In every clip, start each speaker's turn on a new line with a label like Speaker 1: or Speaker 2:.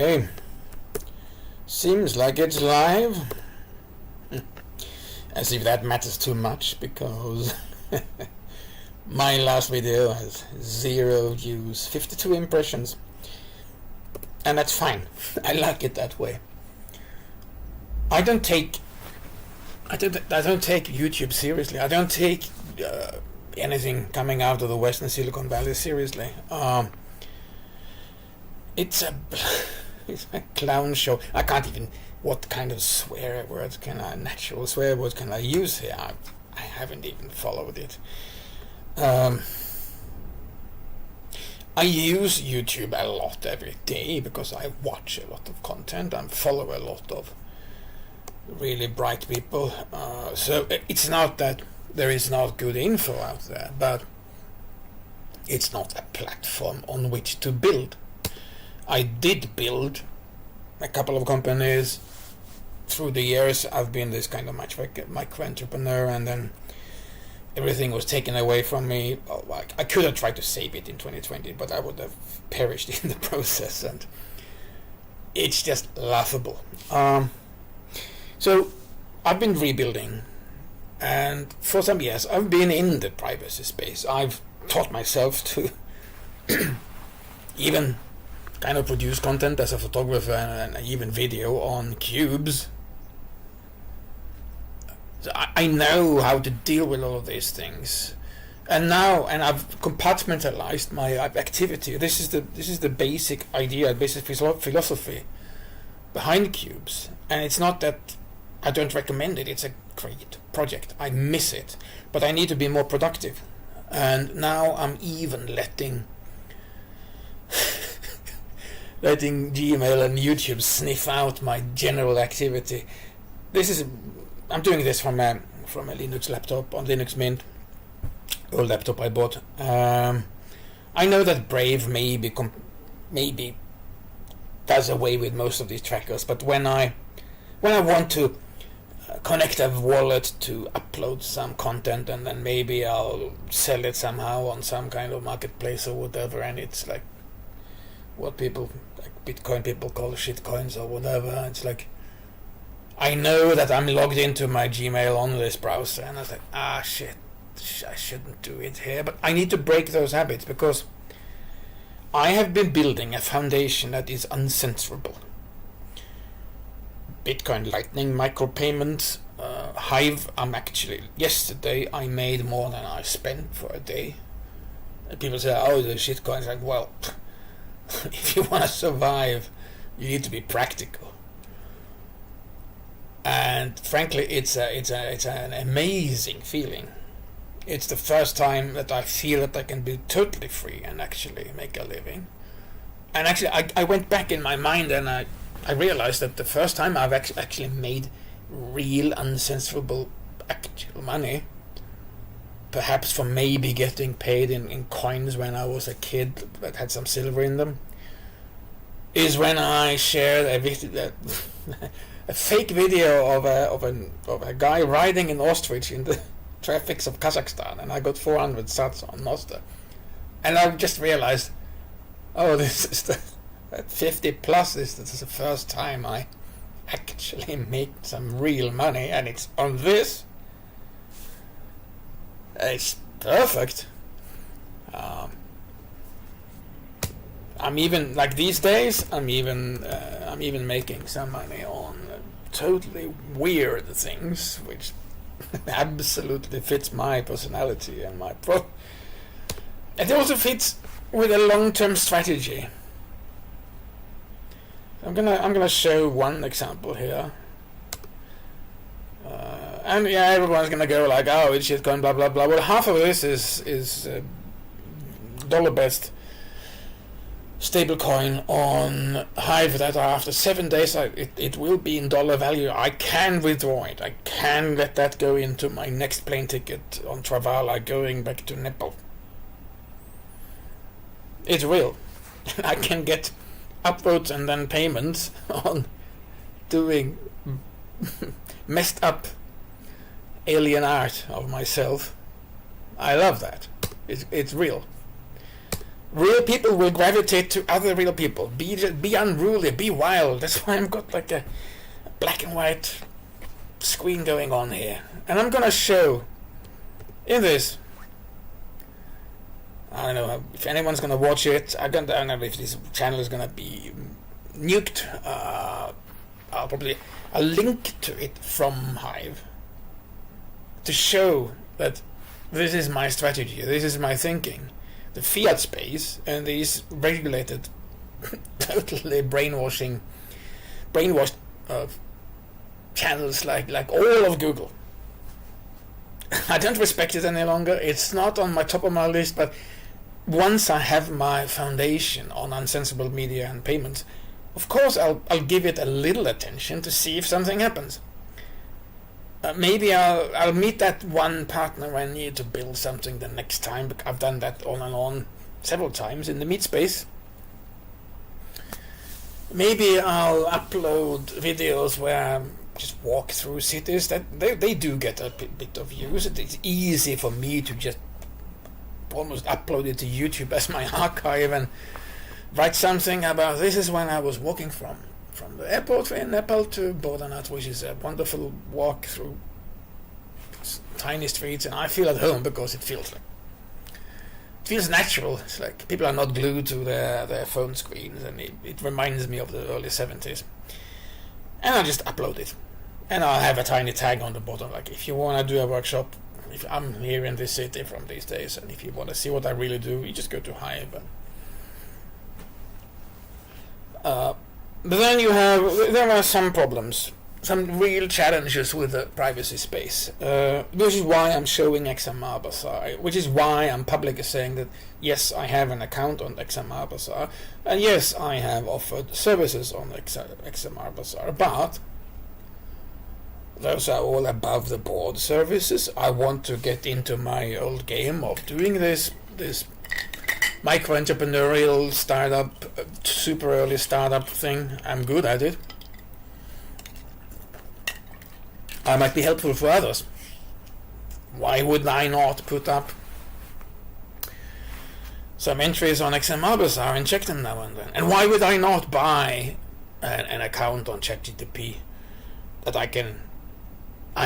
Speaker 1: Okay, seems like it's live. As if that matters too much, because my last video has 0 views, 52 impressions, and that's fine. I like it that way. I don't take YouTube seriously. I don't take anything coming out of the Western Silicon Valley seriously. It's a clown show. I can't even. What kind of swear words natural swear words can I use here? I haven't even followed it. I use YouTube a lot every day because I watch a lot of content and follow a lot of really bright people. So it's not that there is not good info out there, but it's not a platform on which to build. I did build a couple of companies through the years. I've been this kind of micro entrepreneur, and then everything was taken away from me. I could have tried to save it in 2020, but I would have perished in the process, and it's just laughable. So I've been rebuilding, and for some years I've been in the privacy space. I've taught myself to even kind of produce content as a photographer and even video on cubes. So I know how to deal with all of these things, and I've compartmentalized my activity. This is the basic idea, basic philosophy behind cubes, and it's not that I don't recommend it. It's a great project. I miss it, but I need to be more productive, and now I'm even letting Gmail and YouTube sniff out my general activity. I'm doing this from a Linux laptop on Linux Mint, old laptop I bought. I know that Brave maybe does away with most of these trackers, but when I want to connect a wallet to upload some content, and then maybe I'll sell it somehow on some kind of marketplace or whatever, and it's like what people like Bitcoin people call shitcoins or whatever. It's like I know that I'm logged into my Gmail on this browser, and I was like, shit, I shouldn't do it here. But I need to break those habits, because I have been building a foundation that is uncensorable. Bitcoin Lightning micropayments, Hive. Yesterday I made more than I spent for a day. And people say, oh, the shitcoins. Like, well, if you want to survive, you need to be practical. And frankly, it's an amazing feeling. It's the first time that I feel that I can be totally free and actually make a living. And actually, I went back in my mind, and I realized that the first time I've actually made real uncensorable actual money, perhaps from maybe getting paid in coins when I was a kid that had some silver in them, is when I shared a fake video of a guy riding in ostrich in the traffics of Kazakhstan, and I got 400 sats on Nostr, and I just realized, oh, this is the 50 plus. This is the first time I actually make some real money, and it's on this. It's perfect. I'm even like these days. I'm even making some money on totally weird things, which absolutely fits my personality and my It also fits with a long-term strategy. I'm gonna show one example here. And yeah, everyone's gonna go like, oh, it's shitcoin, blah blah blah. Well, half of this is dollar-based stablecoin on Hive that after 7 days it will be in dollar value. I can withdraw it. I can let that go into my next plane ticket on Travala going back to Nepal. It's real. I can get upvotes and then payments on doing messed up alien art of myself. I love that. It's real. Real people will gravitate to other real people. Be unruly, be wild. That's why I've got like a black and white screen going on here. And I'm gonna show in this. I don't know if anyone's gonna watch it. I don't know if this channel is gonna be nuked. I'll link to it from Hive to show that this is my strategy, this is my thinking. The fiat space and these regulated, totally brainwashed channels like all of Google. I don't respect it any longer. It's not on my top of my list, but once I have my foundation on unsensible media and payments, of course I'll give it a little attention to see if something happens. Maybe I'll meet that one partner I need to build something the next time. I've done that on and on several times in the meat space. Maybe I'll upload videos where I just walk through cities. That they do get a bit of views. It's easy for me to just almost upload it to YouTube as my archive and write something about this is when I was walking from the airport in Nepal to Bodhanath, which is a wonderful walk through tiny streets, and I feel at home because it feels natural. It's like people are not glued to their phone screens, and it reminds me of the early 70s. And I just upload it, and I'll have a tiny tag on the bottom, like if you want to do a workshop, if I'm here in this city from these days, and if you want to see what I really do, you just go to Hive. But then there are some problems, some real challenges with the privacy space. Which is why I'm showing XMR Bazaar, which is why I'm publicly saying that yes, I have an account on XMR Bazaar, and yes, I have offered services on XMR Bazaar, but those are all above the board services. I want to get into my old game of doing this micro-entrepreneurial startup, super early startup thing. I'm good at it. I might be helpful for others. Why would I not put up some entries on XMR Bazaar and check them now and then? And why would I not buy an account on ChatGPT that I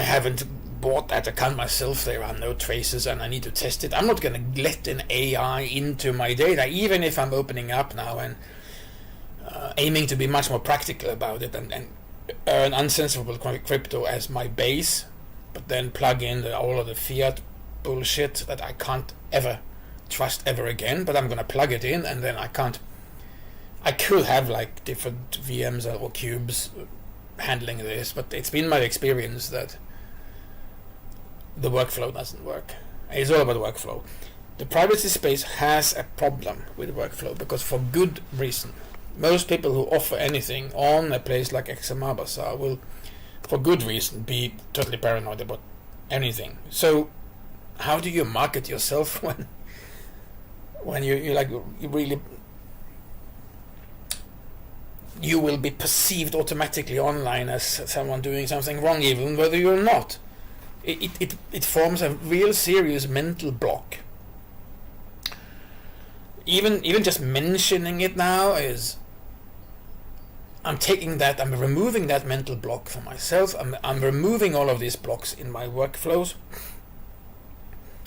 Speaker 1: haven't bought that account myself, there are no traces and I need to test it. I'm not going to let an AI into my data, even if I'm opening up now and aiming to be much more practical about it and earn unsensible crypto as my base, but then plug in all of the fiat bullshit that I can't ever trust ever again, but I'm going to plug it in, and then I could have like different VMs or cubes handling this, but it's been my experience that the workflow doesn't work. It's all about workflow. The privacy space has a problem with workflow because, for good reason, most people who offer anything on a place like XMR Bazaar will, for good reason, be totally paranoid about anything. So how do you market yourself when you will be perceived automatically online as someone doing something wrong, even whether you're not? It forms a real serious mental block. Even just mentioning it now is, I'm removing that mental block for myself. I'm removing all of these blocks in my workflows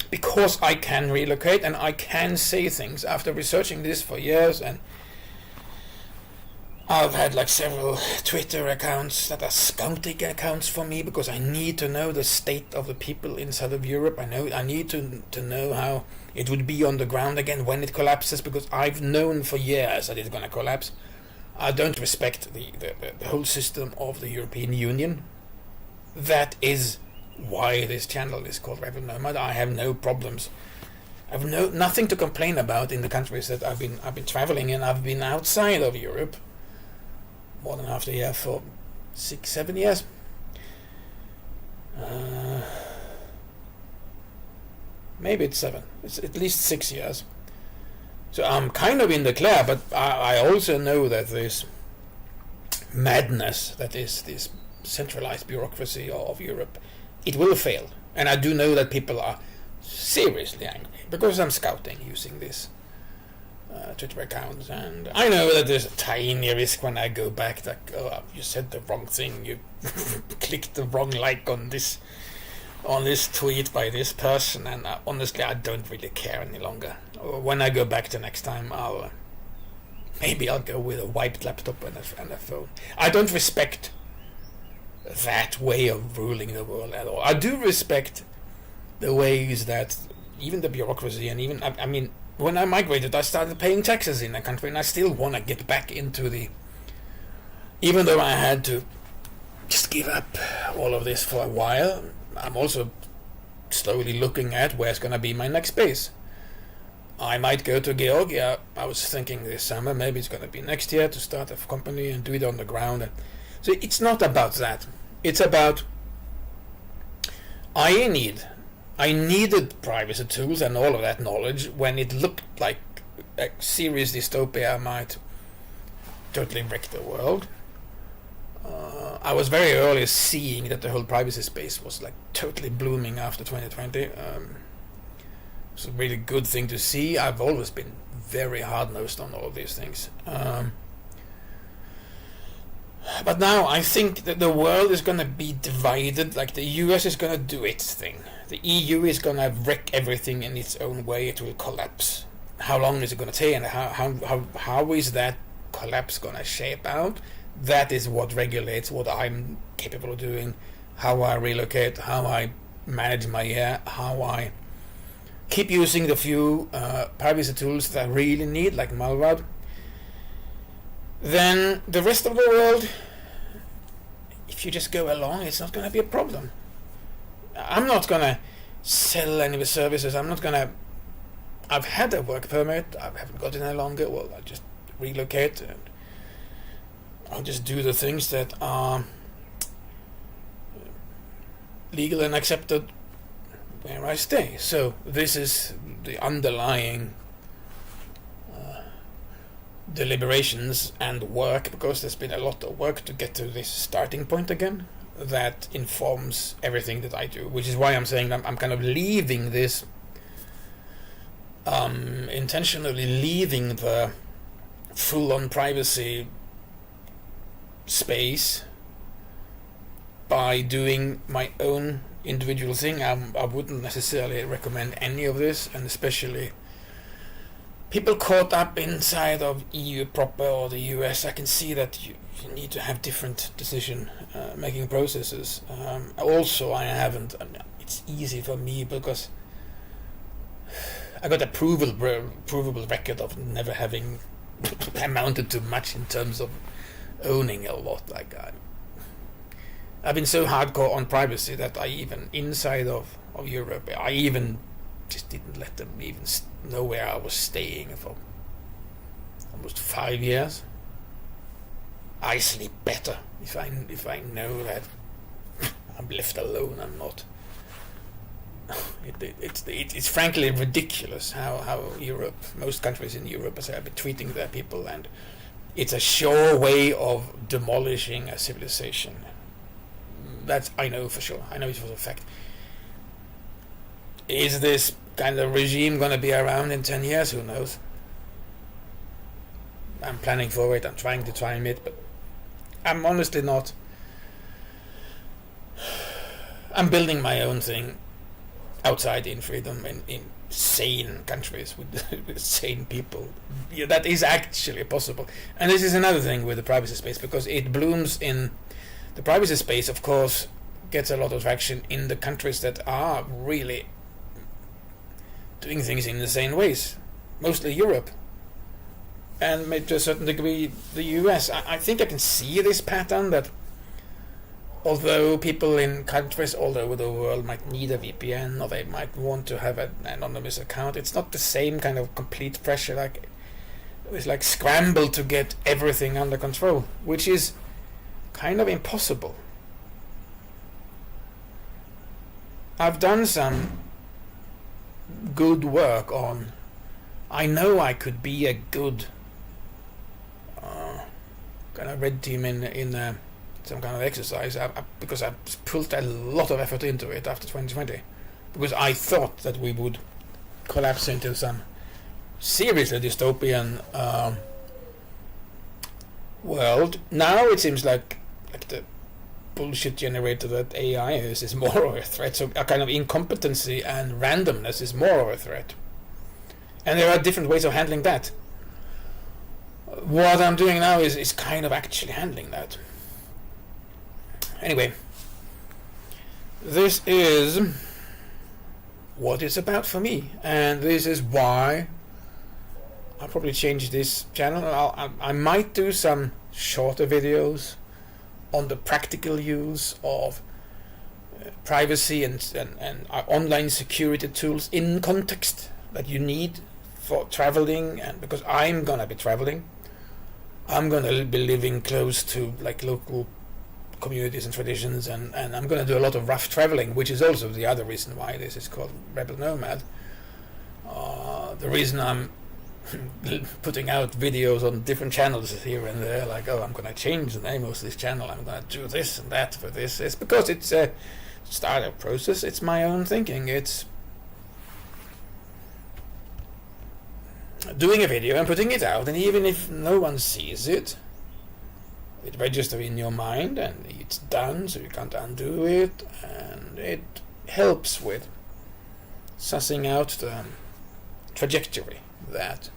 Speaker 1: because I can relocate and I can say things after researching this for years. And I've had like several Twitter accounts that are scouting accounts for me because I need to know the state of the people inside of Europe. I need to know how it would be on the ground again when it collapses, because I've known for years that it's going to collapse. I don't respect the whole system of the European Union. That is why this channel is called Rebel Nomad. I have no problems. I have nothing to complain about in the countries that I've been traveling in. I've been outside of Europe more than half the year for 6-7 years. Maybe it's 7. It's at least 6 years. So I'm kind of in the clear, but I also know that this madness that is this centralized bureaucracy of Europe, it will fail. And I do know that people are seriously angry because I'm scouting using this Twitter account, and I know that there's a tiny risk when I go back that you said the wrong thing, you clicked the wrong like on this tweet by this person, and honestly I don't really care any longer. When I go back the next time, maybe I'll go with a wiped laptop and a phone. I don't respect that way of ruling the world at all. I do respect the ways that even the bureaucracy, and even I mean, when I migrated, I started paying taxes in the country, and I still want to get back into even though I had to just give up all of this for a while, I'm also slowly looking at where's going to be my next base. I might go to Georgia. I was thinking this summer, maybe it's going to be next year, to start a company and do it on the ground. So it's not about that. It's about I needed privacy tools and all of that knowledge when it looked like a serious dystopia might totally wreck the world. I was very early seeing that the whole privacy space was like totally blooming after 2020. It's a really good thing to see. I've always been very hard-nosed on all of these things. But now I think that the world is going to be divided. Like the US is going to do its thing. The EU is going to wreck everything in its own way. It will collapse. How long is it going to take, and how is that collapse going to shape out? That is what regulates what I'm capable of doing, how I relocate, how I manage my air, how I keep using the few privacy tools that I really need, like Malwarebytes. Then the rest of the world, if you just go along, it's not going to be a problem. I'm not going to sell any services. I've had a work permit. I haven't got it any longer. Well, I'll just relocate and I'll just do the things that are legal and accepted where I stay. So this is the underlying deliberations and work, because there's been a lot of work to get to this starting point again that informs everything that I do, which is why I'm saying that I'm kind of leaving this, intentionally leaving the full-on privacy space by doing my own individual thing. I wouldn't necessarily recommend any of this, and especially people caught up inside of EU proper or the US. I can see that you need to have different decision making processes. Also, I haven't. It's easy for me because I got a provable record of never having amounted to much in terms of owning a lot. Like I've been so hardcore on privacy that I even inside of Europe, I even just didn't let them even know where I was staying for almost 5 years. I sleep better if I know that I'm left alone. I'm not. It's frankly ridiculous how Europe, most countries in Europe, have been treating their people, and it's a sure way of demolishing a civilization. That I know for sure. I know it for a fact. Is this kind of regime going to be around in 10 years? Who knows? I'm planning for it. I'm trying to time it, but I'm honestly not. I'm building my own thing outside in freedom in sane countries with sane people. Yeah, that is actually possible. And this is another thing with the privacy space, because it blooms in the privacy space, of course, gets a lot of traction in the countries that are really doing things in insane ways, mostly Europe, and maybe to a certain degree the US. I think I can see this pattern that although people in countries all over the world might need a VPN, or they might want to have an anonymous account, it's not the same kind of complete pressure. Like it's like scramble to get everything under control, which is kind of impossible. I've done some good work on. I know I could be a good kind of red team in some kind of exercise, because I put a lot of effort into it after 2020, because I thought that we would collapse into some seriously dystopian world. Now it seems like the bullshit generator that AI is more of a threat. So a kind of incompetency and randomness is more of a threat. And there are different ways of handling that. What I'm doing now is kind of actually handling that. Anyway, this is what it's about for me, and this is why I'll probably change this channel. I might do some shorter videos on the practical use of privacy and online security tools in context that you need for traveling, and because I'm gonna be traveling, I'm gonna be living close to like local communities and traditions, and I'm gonna do a lot of rough traveling, which is also the other reason why this is called Rebel Nomad. The reason I'm putting out videos on different channels here and there, like, oh, I'm gonna change the name of this channel, I'm gonna do this and that for this, is because it's a startup process. It's my own thinking. It's doing a video and putting it out, and even if no one sees it, it registers in your mind and it's done, so you can't undo it, and it helps with sussing out the trajectory that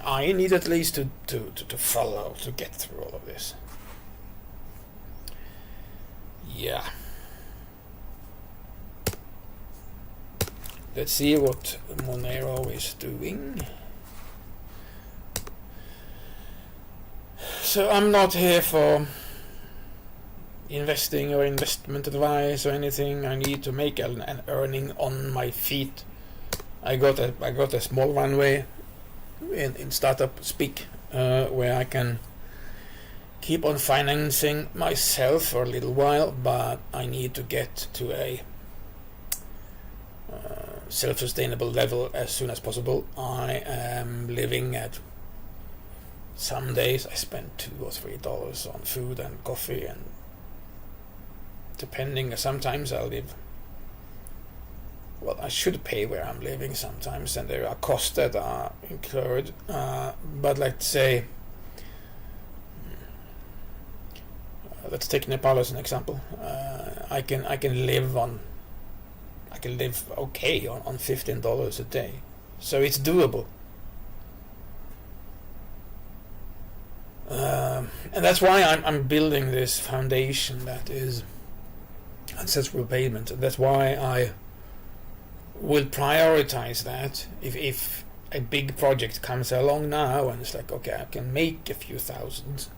Speaker 1: I need at least to follow to get through all of this. Yeah. Let's see what Monero is doing. So I'm not here for investing or investment advice or anything. I need to make an earning on my feet. I got a small runway in startup speak where I can keep on financing myself for a little while, but I need to get to a self-sustainable level as soon as possible. I am living at, some days I spend $2 or $3 on food and coffee, and depending, sometimes I live, well, I should pay where I'm living sometimes, and there are costs that are incurred, but let's say, let's take Nepal as an example. I can live okay on $15 a day, so it's doable. And that's why I'm building this foundation that is ancestral payment. That's why I will prioritize that. If a big project comes along now and it's like, okay, I can make a few thousands,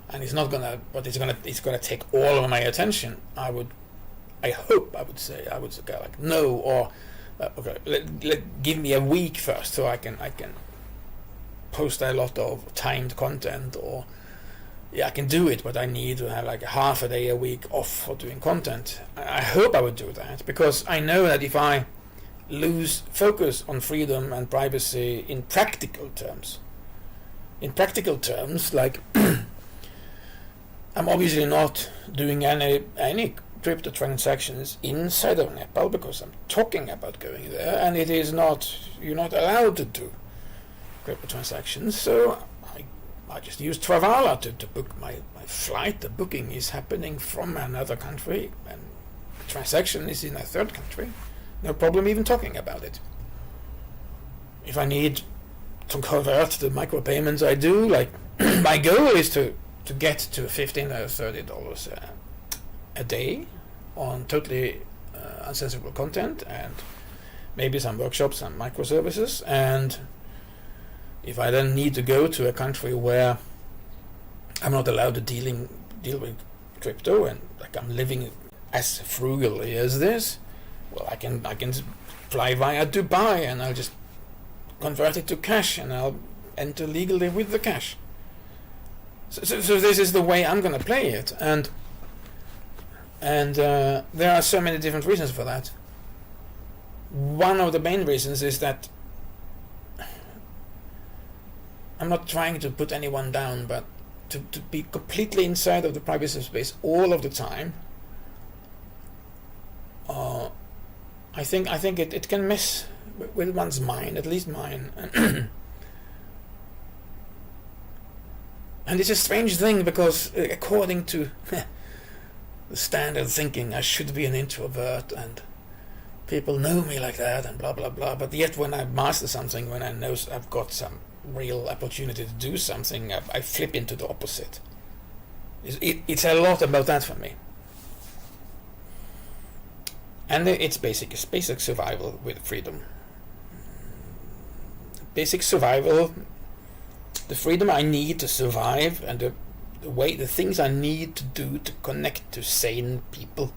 Speaker 1: and it's gonna take all of my attention, I would say like no, or okay, give me a week first so I can post a lot of timed content, or I can do it, but I need to have like half a day a week off for doing content. I hope I would do that, because I know that if I lose focus on freedom and privacy in practical terms, like I'm obviously not doing any crypto transactions inside of Nepal because I'm talking about going there, and it is not, you're not allowed to do crypto transactions. So I just use Travala to book my flight. The booking is happening from another country, and the transaction is in a third country. No problem even talking about it. If I need to convert the micropayments, I do. Like my goal is to get to $15 or $30 a day on totally uncensorable content, and maybe some workshops and microservices. And if I then need to go to a country where I'm not allowed to deal with crypto, and like I'm living as frugally as this, well, I can fly via Dubai, and I'll just convert it to cash, and I'll enter legally with the cash. So this is the way I'm gonna play it, and there are so many different reasons for that. One of the main reasons is that I'm not trying to put anyone down, but to be completely inside of the privacy space all of the time, I think it can mess with one's mind, at least mine. And it's a strange thing because according to the standard thinking, I should be an introvert and people know me like that and blah blah blah. But yet when I master something, when I know I've got some real opportunity to do something, I flip into the opposite. It's a lot about that for me. And it's basic survival with freedom. Basic survival, the freedom I need to survive, and the things I need to do to connect to sane people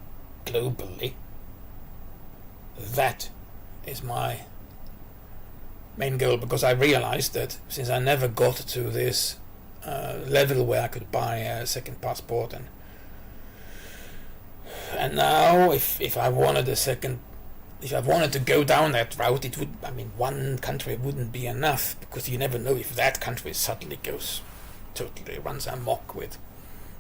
Speaker 1: globally. That is my main goal, because I realized that since I never got to this level where I could buy a second passport, and now if I wanted if I wanted to go down that route, it would, one country wouldn't be enough, because you never know if that country suddenly runs amok with,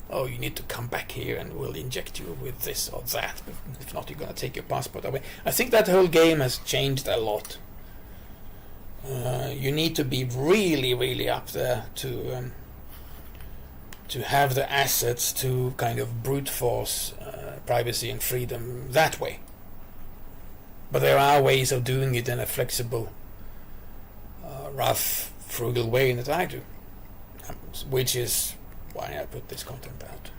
Speaker 1: oh, you need to come back here and we'll inject you with this or that. If not, you're going to take your passport away. I think that whole game has changed a lot. You need to be really, really up there to have the assets to kind of brute force privacy and freedom that way. But there are ways of doing it in a flexible, rough, frugal way that I do, which is why I put this content out.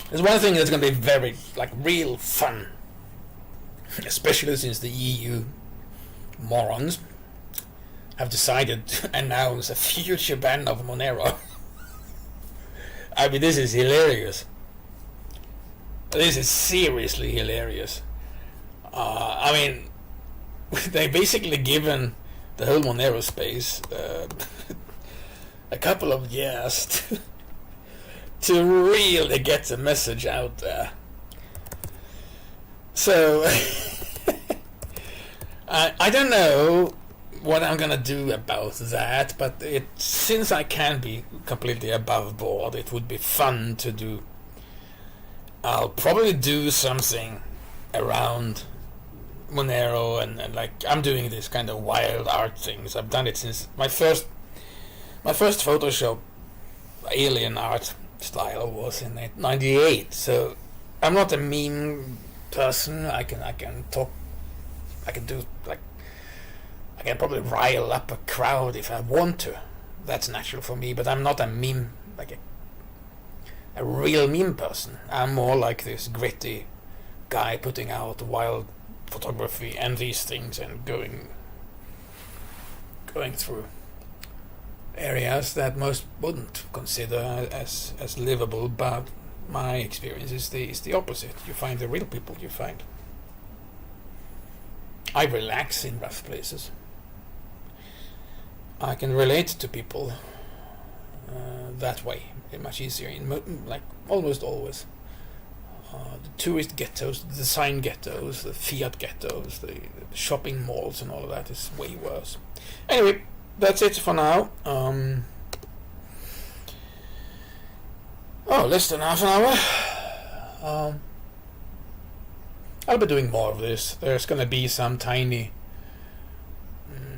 Speaker 1: There's one thing that's going to be very, real fun, especially since the EU morons have decided to announce a future ban of Monero. This is hilarious. This is seriously hilarious. They basically given the whole Monero space a couple of years to really get the message out there. So I don't know what I'm gonna do about that, but since I can be completely above board, it would be fun to do. I'll probably do something around Monero and I'm doing this kind of wild art things. I've done it since my first Photoshop alien art style was in 98. So I'm not a meme person. I can probably rile up a crowd if I want to. That's natural for me, but I'm not a meme, a real meme person. I'm more like this gritty guy putting out wild photography and these things and going through areas that most wouldn't consider as livable, but my experience is the opposite. You find the real people. I relax in rough places. I can relate to people that way much easier, almost always. The tourist ghettos, the design ghettos, the fiat ghettos, the shopping malls and all of that is way worse. Anyway, that's it for now. Less than half an hour. I'll be doing more of this. There's gonna be some tiny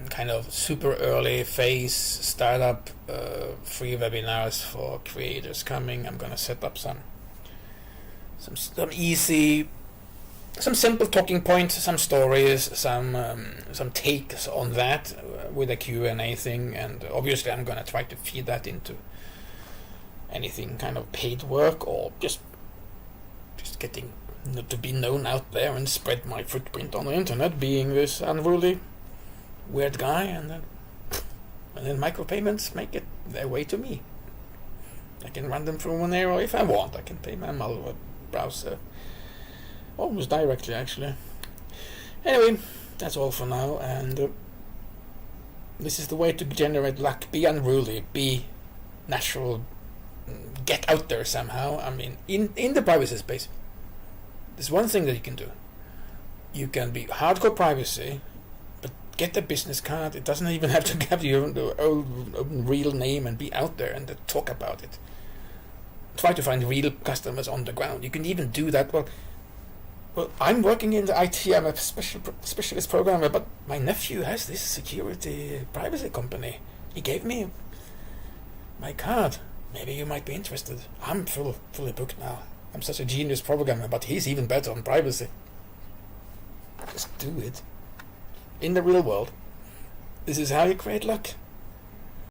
Speaker 1: kind of super early phase startup free webinars for creators coming. I'm gonna set up some easy, some simple talking points, some stories, some takes on that with a Q&A thing, and obviously I'm gonna try to feed that into anything kind of paid work or just getting to be known out there and spread my footprint on the internet, being this unruly weird guy, and then micropayments make it their way to me. I can run them through Monero if I want. I can pay my malware browser almost directly, actually. Anyway, that's all for now, and this is the way to generate luck. Be unruly, be natural, get out there somehow. In the privacy space, there's one thing that you can do. You can be hardcore privacy, but get a business card. It doesn't even have to have your own real name, and be out there and talk about it. Try to find real customers on the ground. You can even do that. Well, Well, I'm working in the IT. I'm a specialist programmer, but my nephew has this security privacy company. He gave me my card. Maybe you might be interested. I'm fully booked now. I'm such a genius programmer, but he's even better on privacy. Just do it. In the real world, this is how you create luck.